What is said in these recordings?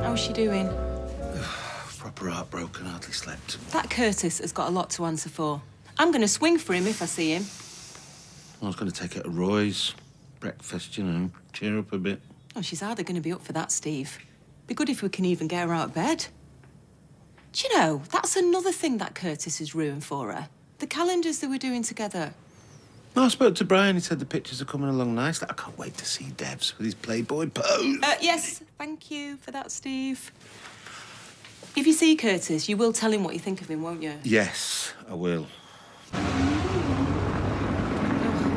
How's she doing? Proper heartbroken, hardly slept. That Curtis has got a lot to answer for. I'm going to swing for him if I see him. I was going to take her to Roy's. Breakfast, you know, cheer up a bit. Oh, she's hardly going to be up for that, Steve. Be good if we can even get her out of bed. Do you know, that's another thing that Curtis has ruined for her. The calendars they were doing together. No, I spoke to Brian. He said the pictures are coming along nicely. I can't wait to see Debs with his Playboy pose. Yes, thank you for that, Steve. If you see Curtis, you will tell him what you think of him, won't you? Yes, I will.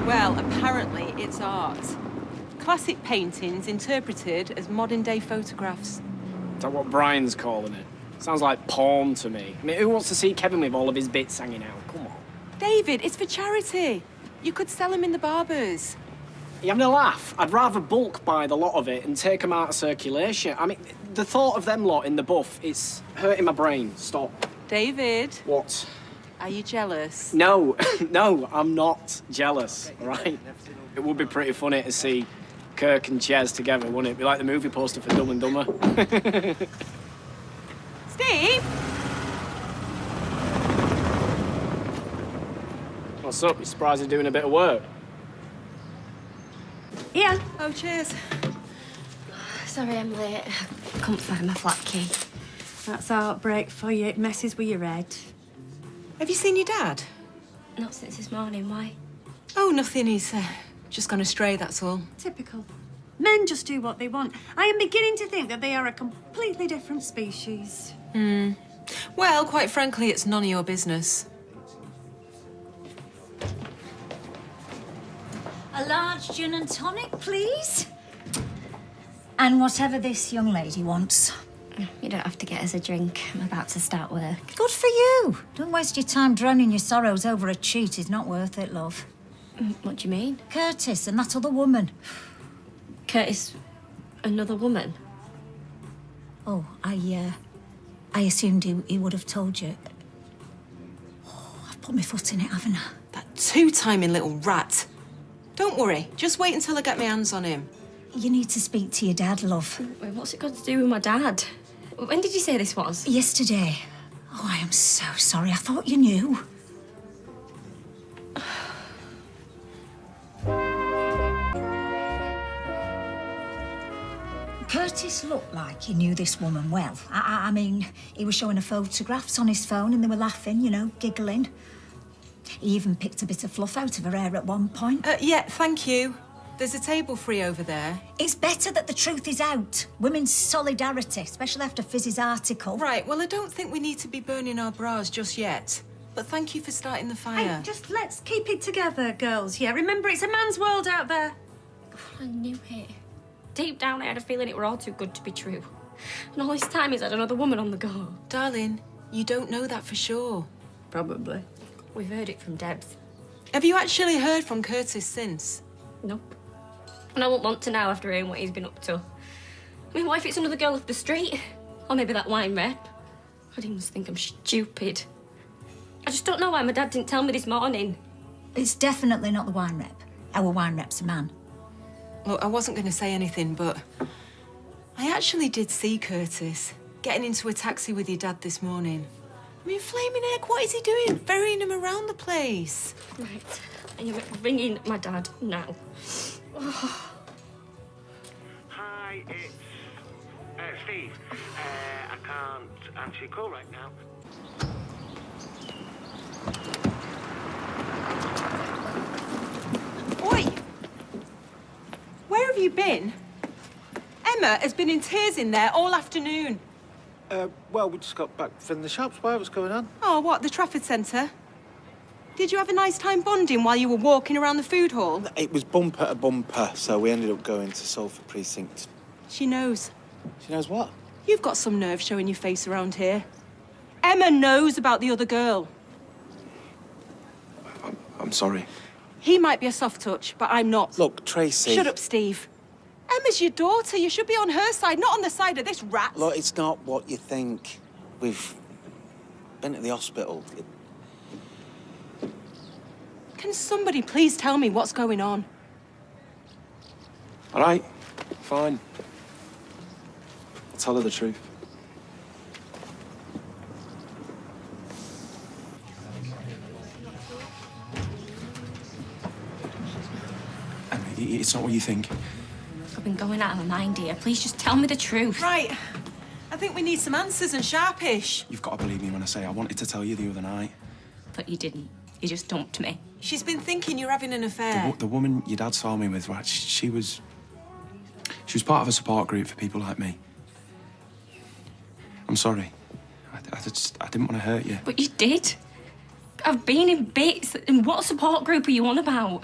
Well, apparently it's art. Classic paintings interpreted as modern-day photographs. Is that what Brian's calling it? Sounds like porn to me. I mean, who wants to see Kevin with all of his bits hanging out? Come on. David, it's for charity. You could sell them in the barbers. You having a laugh? I'd rather bulk buy the lot of it and take them out of circulation. I mean, the thought of them lot in the buff, it's hurting my brain. Stop. David. What? Are you jealous? No, no, I'm not jealous, all right? It would be pretty funny to see Kirk and Ches together, wouldn't it? Be like the movie poster for Dumb and Dumber. Steve? What's up? You surprised you're doing a bit of work? Yeah. Oh, cheers. Sorry I'm late. I couldn't find my flat key. That's heartbreak for you. It messes with your head. Have you seen your dad? Not since this morning. Why? Oh, nothing. He's just gone astray, that's all. Typical. Men just do what they want. I am beginning to think that they are a completely different species. Well, quite frankly, it's none of your business. A large gin and tonic, please. And whatever this young lady wants. You don't have to get us a drink. I'm about to start work. Good for you. Don't waste your time drowning your sorrows over a cheat. It's not worth it, love. What do you mean? Curtis and that other woman. Curtis, another woman? Oh, I assumed he would have told you. Oh, I've put my foot in it, haven't I? That two-timing little rat. Don't worry. Just wait until I get my hands on him. You need to speak to your dad, love. Wait, what's it got to do with my dad? When did you say this was? Yesterday. Oh, I am so sorry. I thought you knew. Curtis looked like he knew this woman well. I mean, he was showing her photographs on his phone and they were laughing, you know, giggling. He even picked a bit of fluff out of her hair at one point. Yeah, thank you. There's a table free over there. It's better that the truth is out. Women's solidarity, especially after Fizz's article. Right, well, I don't think we need to be burning our bras just yet. But thank you for starting the fire. Hey, just let's keep it together, girls. Yeah, remember, it's a man's world out there. I knew it. Deep down, I had a feeling it were all too good to be true. And all this time he's had another woman on the go. Darling, you don't know that for sure. Probably. We've heard it from Debs. Have you actually heard from Curtis since? Nope. And I won't want to now after hearing what he's been up to. I mean, what if it's another girl off the street? Or maybe that wine rep? God, he must think I'm stupid. I just don't know why my dad didn't tell me this morning. It's definitely not the wine rep. Our wine rep's a man. Look, I wasn't going to say anything, but I actually did see Curtis getting into a taxi with your dad this morning. I mean, flaming heck, what is he doing? Ferrying him around the place. Right. I am ringing my dad now. Hi, it's Steve. I can't answer your call right now. Oi! Where have you been? Emma has been in tears in there all afternoon. Well, we just got back from the shops. Why? What's going on? Oh, what, the Trafford Centre? Did you have a nice time bonding while you were walking around the food hall? It was bumper to bumper, so we ended up going to Salford Precinct. She knows. She knows what? You've got some nerve showing your face around here. Emma knows about the other girl. I'm sorry. He might be a soft touch, but I'm not. Look, Tracy... Shut up, Steve. Emma's your daughter. You should be on her side, not on the side of this rat. Look, it's not what you think. We've been at the hospital. Can somebody please tell me what's going on? All right, fine. I'll tell her the truth. Emma, it's not what you think. I've been going out of my mind here. Please just tell me the truth. Right. I think we need some answers and sharpish. You've got to believe me when I say I wanted to tell you the other night. But you didn't. You just dumped me. She's been thinking you're having an affair. The woman your dad saw me with, right, she was part of a support group for people like me. I'm sorry. I didn't want to hurt you. But you did. I've been in bits. And what support group are you on about?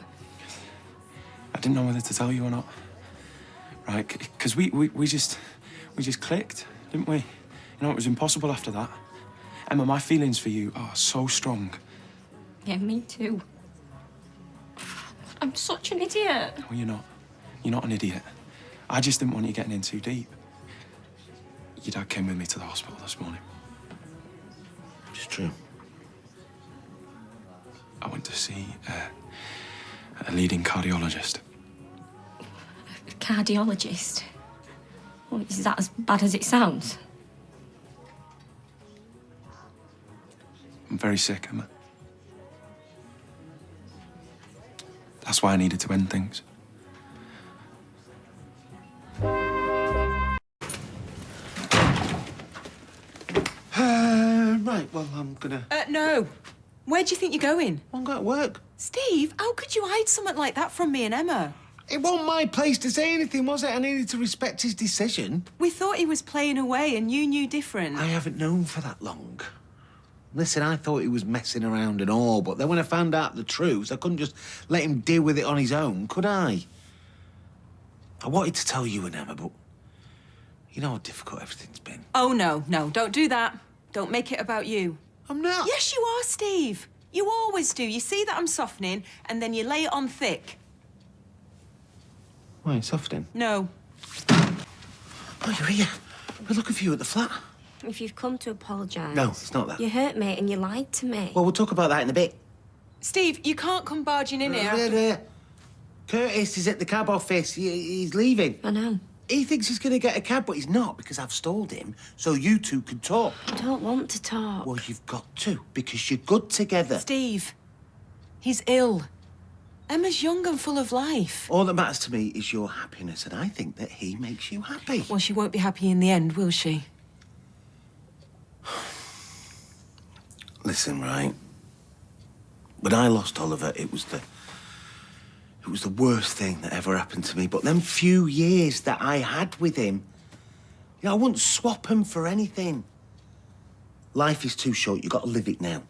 I didn't know whether to tell you or not. Right, because we just clicked, didn't we? You know, it was impossible after that. Emma, my feelings for you are so strong. Yeah, me too. I'm such an idiot. Well, you're not. You're not an idiot. I just didn't want you getting in too deep. Your dad came with me to the hospital this morning. It's true. I went to see a leading cardiologist. A cardiologist? Well, is that as bad as it sounds? I'm very sick, Emma. That's why I needed to end things. Right, well, I'm gonna... No. Where do you think you're going? I'm going to work. Steve, how could you hide something like that from me and Emma? It wasn't my place to say anything, was it? I needed to respect his decision. We thought he was playing away and you knew different. I haven't known for that long. Listen, I thought he was messing around and all, but then when I found out the truth, I couldn't just let him deal with it on his own, could I? I wanted to tell you and Emma, but you know how difficult everything's been. Oh, no, don't do that. Don't make it about you. I'm not. Yes, you are, Steve. You always do. You see that I'm softening, and then you lay it on thick. Why, softening? No. Oh, you're here. We're looking for you at the flat. If you've come to apologise... No, it's not that. You hurt me and you lied to me. Well, we'll talk about that in a bit. Steve, you can't come barging in here. Curtis is at the cab office. He's leaving. I know. He thinks he's going to get a cab, but he's not, because I've stalled him so you two can talk. I don't want to talk. Well, you've got to, because you're good together. Steve, he's ill. Emma's young and full of life. All that matters to me is your happiness, and I think that he makes you happy. Well, she won't be happy in the end, will she? Listen, right? When I lost Oliver, it was the worst thing that ever happened to me. But them few years that I had with him, you know, I wouldn't swap him for anything. Life is too short. You've got to live it now.